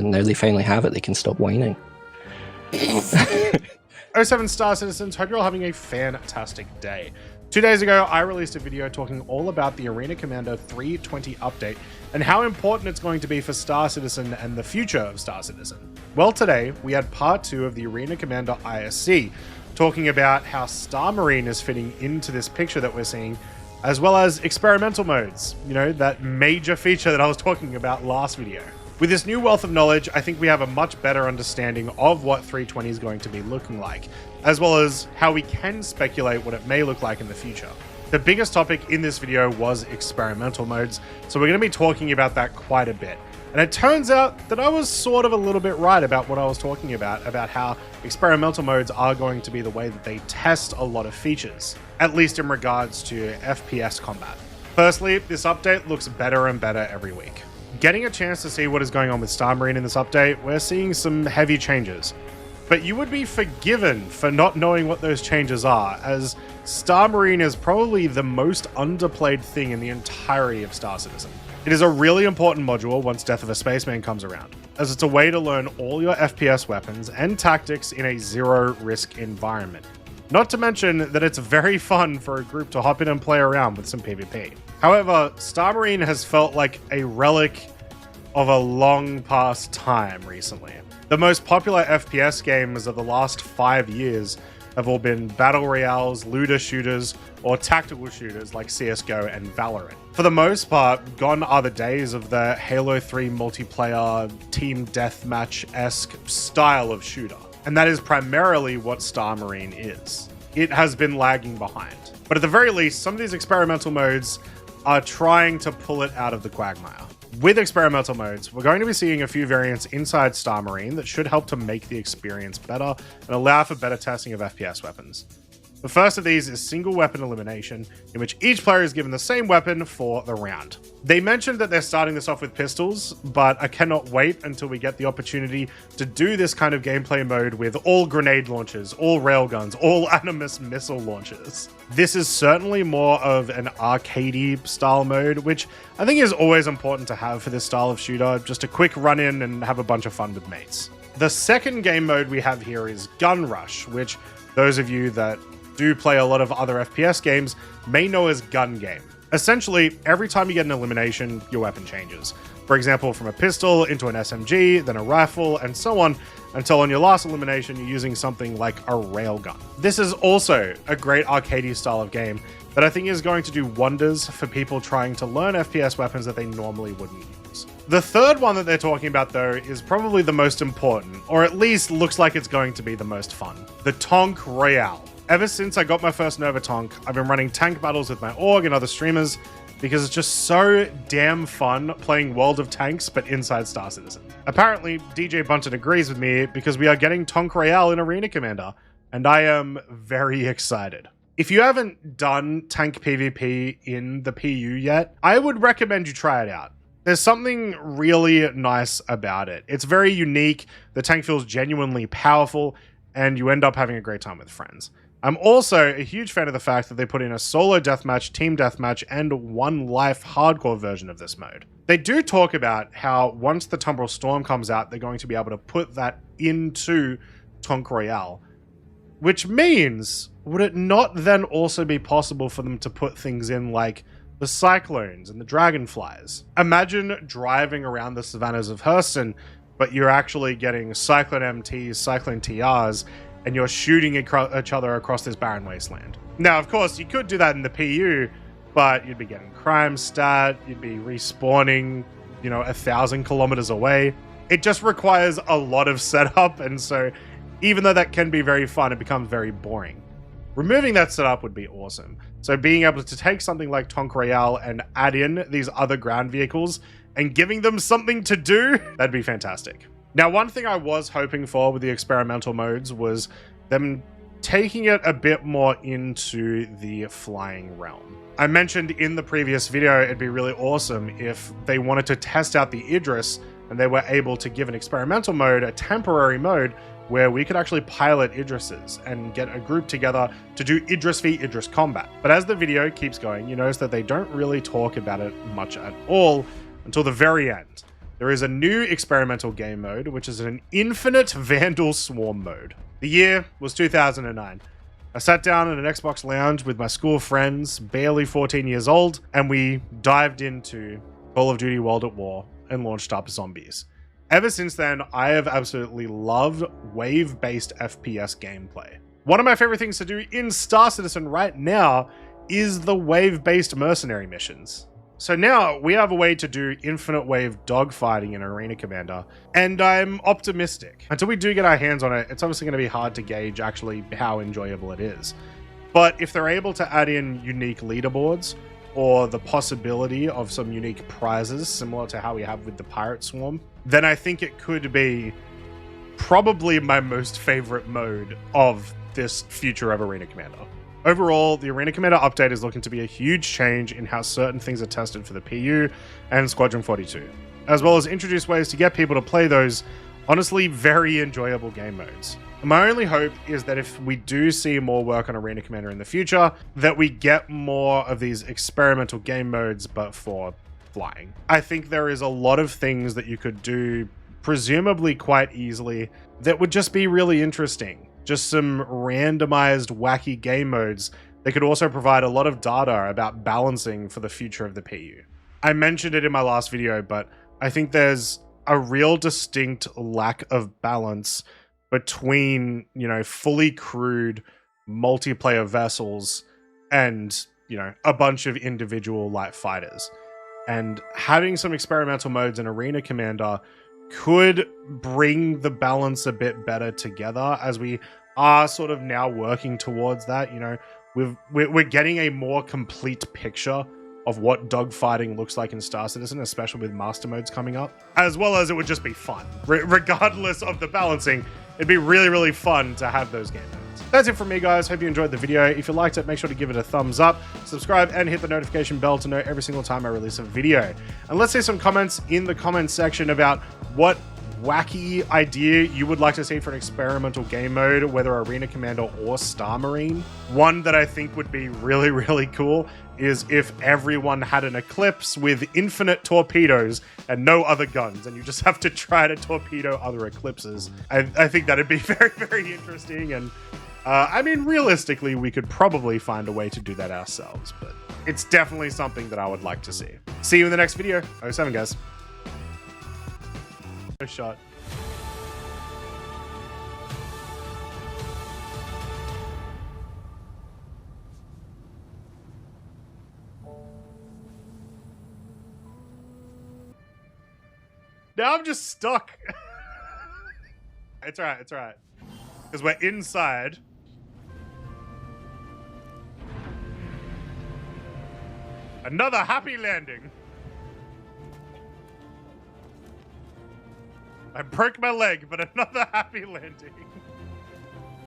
And now they finally have it, they can stop whining. 07 Star Citizens, hope you're all having a fantastic day. 2 days ago, I released a video talking all about the Arena Commander 320 update and how important it's going to be for Star Citizen and the future of Star Citizen. Well, today we had part 2 of the Arena Commander ISC, talking about how Star Marine is fitting into this picture that we're seeing, as well as experimental modes, you know, that major feature that I was talking about last video. With this new wealth of knowledge, I think we have a much better understanding of what 320 is going to be looking like, as well as how we can speculate what it may look like in the future. The biggest topic in this video was experimental modes, so we're going to be talking about that quite a bit. And it turns out that I was sort of a little bit right about what I was talking about how experimental modes are going to be the way that they test a lot of features, at least in regards to FPS combat. Firstly, this update looks better and better every week. Getting a chance to see what is going on with Star Marine in this update, we're seeing some heavy changes. But you would be forgiven for not knowing what those changes are, as Star Marine is probably the most underplayed thing in the entirety of Star Citizen. It is a really important module once Death of a Spaceman comes around, as it's a way to learn all your FPS weapons and tactics in a zero-risk environment. Not to mention that it's very fun for a group to hop in and play around with some PvP. However, Star Marine has felt like a relic of a long past time recently. The most popular FPS games of the last 5 years have all been battle royales, looter shooters, or tactical shooters like CSGO and Valorant. For the most part, gone are the days of the Halo 3 multiplayer team deathmatch-esque style of shooter. And that is primarily what Star Marine is. It has been lagging behind. But at the very least, some of these experimental modes are trying to pull it out of the quagmire. With experimental modes, we're going to be seeing a few variants inside Star Marine that should help to make the experience better and allow for better testing of FPS weapons. The first of these is single weapon elimination, in which each player is given the same weapon for the round. They mentioned that they're starting this off with pistols, but I cannot wait until we get the opportunity to do this kind of gameplay mode with all grenade launchers, all railguns, all Animus missile launchers. This is certainly more of an arcadey style mode, which I think is always important to have for this style of shooter, just a quick run in and have a bunch of fun with mates. The second game mode we have here is Gun Rush, which those of you that do play a lot of other FPS games may know as gun game. Essentially, every time you get an elimination, your weapon changes. For example, from a pistol into an SMG, then a rifle, and so on, until on your last elimination, you're using something like a railgun. This is also a great arcadey style of game that I think is going to do wonders for people trying to learn FPS weapons that they normally wouldn't use. The third one that they're talking about, though, is probably the most important, or at least looks like it's going to be the most fun. The Tonk Royale. Ever since I got my first Nova Tonk, I've been running tank battles with my org and other streamers because it's just so damn fun playing World of Tanks but inside Star Citizen. Apparently, DJ Bunton agrees with me because we are getting Tonk Royale in Arena Commander, and I am very excited. If you haven't done tank PvP in the PU yet, I would recommend you try it out. There's something really nice about it. It's very unique, the tank feels genuinely powerful, and you end up having a great time with friends. I'm also a huge fan of the fact that they put in a solo deathmatch, team deathmatch, and one life hardcore version of this mode. They do talk about how once the Tumbril Storm comes out, they're going to be able to put that into Tonk Royale. Which means, would it not then also be possible for them to put things in like the Cyclones and the Dragonflies? Imagine driving around the savannas of Hurston, but you're actually getting Cyclone MTs, Cyclone TRs, and you're shooting each other across this barren wasteland. Now, of course, you could do that in the PU, but you'd be getting crime stat, you'd be respawning, 1,000 kilometers away. It just requires a lot of setup, and so even though that can be very fun, it becomes very boring. Removing that setup would be awesome. So being able to take something like Tonk Royale and add in these other ground vehicles and giving them something to do, that'd be fantastic. Now, one thing I was hoping for with the experimental modes was them taking it a bit more into the flying realm. I mentioned in the previous video, it'd be really awesome if they wanted to test out the Idris and they were able to give an experimental mode, a temporary mode, where we could actually pilot Idrises and get a group together to do Idris v Idris combat. But as the video keeps going, you notice that they don't really talk about it much at all until the very end. there is a new experimental game mode, which is an infinite Vandal Swarm mode. The year was 2009. I sat down in an Xbox lounge with my school friends, barely 14 years old, and we dived into Call of Duty World at War and launched up zombies. Ever since then, I have absolutely loved wave-based FPS gameplay. One of my favorite things to do in Star Citizen right now is the wave-based mercenary missions. So now we have a way to do infinite wave dogfighting in Arena Commander, and I'm optimistic. Until we do get our hands on it, it's obviously going to be hard to gauge actually how enjoyable it is. But if they're able to add in unique leaderboards, or the possibility of some unique prizes similar to how we have with the Pirate Swarm, then I think it could be probably my most favorite mode of this future of Arena Commander. Overall, the Arena Commander update is looking to be a huge change in how certain things are tested for the PU and Squadron 42, as well as introduce ways to get people to play those honestly very enjoyable game modes. My only hope is that if we do see more work on Arena Commander in the future, that we get more of these experimental game modes, but for flying. I think there is a lot of things that you could do, presumably quite easily, that would just be really interesting. Just some randomized, wacky game modes that could also provide a lot of data about balancing for the future of the PU. I mentioned it in my last video, but I think there's a real distinct lack of balance between, fully crewed multiplayer vessels and, a bunch of individual light fighters. And having some experimental modes in Arena Commander could bring the balance a bit better together, as we are sort of now working towards that. We're getting a more complete picture of what dogfighting looks like in Star Citizen, especially with master modes coming up, as well as it would just be fun. Regardless of the balancing, it'd be really, really fun to have those game modes. That's it from me, guys. Hope you enjoyed the video. If you liked it, make sure to give it a thumbs up, subscribe, and hit the notification bell to know every single time I release a video. And let's see some comments in the comments section about what wacky idea you would like to see for an experimental game mode, whether Arena Commander or Star Marine. One that I think would be really, really cool is if everyone had an Eclipse with infinite torpedoes and no other guns, and you just have to try to torpedo other Eclipses. I think that'd be very, very interesting, and I mean, realistically, we could probably find a way to do that ourselves, but it's definitely something that I would like to see. See you in the next video. 07, guys. No shot. Now I'm just stuck. It's all right. It's all right. Because we're inside. Another happy landing. I broke my leg, but another happy landing.